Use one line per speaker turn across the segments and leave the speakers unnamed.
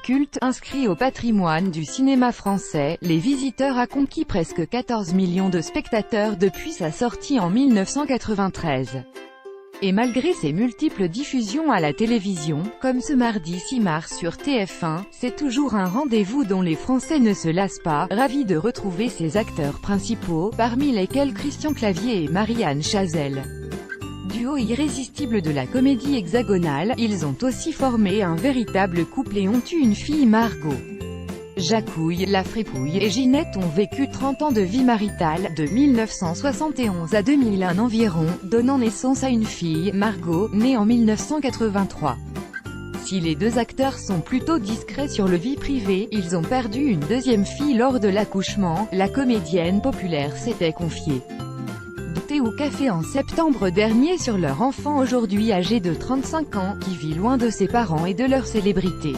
culte, inscrit au patrimoine du cinéma français, Les Visiteurs a conquis presque 14 millions de spectateurs depuis sa sortie en 1993. Et malgré ses multiples diffusions à la télévision, comme ce mardi 6 mars sur TF1, c'est toujours un rendez-vous dont les Français ne se lassent pas, ravis de retrouver ses acteurs principaux, parmi lesquels Christian Clavier et Marianne Chazelle. Duo irrésistible de la comédie hexagonale, ils ont aussi formé un véritable couple et ont eu une fille, Margot. Jacouille, la fripouille et Ginette ont vécu 30 ans de vie maritale, de 1971 à 2001 environ, donnant naissance à une fille, Margot, née en 1983. Si les deux acteurs sont plutôt discrets sur le vie privée, ils ont perdu une deuxième fille lors de l'accouchement, la comédienne populaire s'était confiée. Thé ou café en septembre dernier sur leur enfant aujourd'hui âgé de 35 ans, qui vit loin de ses parents et de leur célébrité.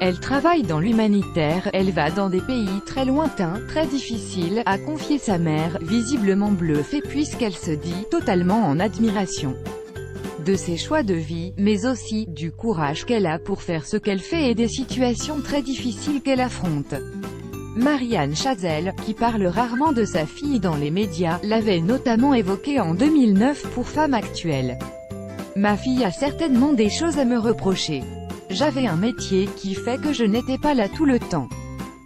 Elle travaille dans l'humanitaire, elle va dans des pays très lointains, très difficiles, a confié sa mère, visiblement bluffée puisqu'elle se dit totalement en admiration de ses choix de vie, mais aussi du courage qu'elle a pour faire ce qu'elle fait et des situations très difficiles qu'elle affronte. Marianne Chazelle, qui parle rarement de sa fille dans les médias, l'avait notamment évoqué en 2009 pour Femme Actuelle. « Ma fille a certainement des choses à me reprocher. J'avais un métier qui fait que je n'étais pas là tout le temps.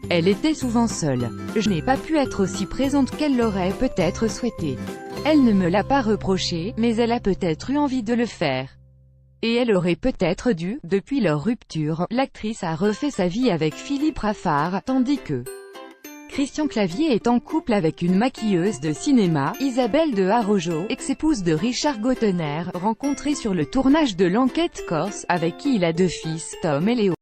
Elle était souvent seule. Je n'ai pas pu être aussi présente qu'elle l'aurait peut-être souhaité. Elle ne me l'a pas reproché, mais elle a peut-être eu envie de le faire. Et elle aurait peut-être dû. » Depuis leur rupture, l'actrice a refait sa vie avec Philippe Raffard, tandis que Christian Clavier est en couple avec une maquilleuse de cinéma, Isabelle de Harojo, ex-épouse de Richard Gottener, rencontrée sur le tournage de L'Enquête corse, avec qui il a deux fils, Tom et Léo.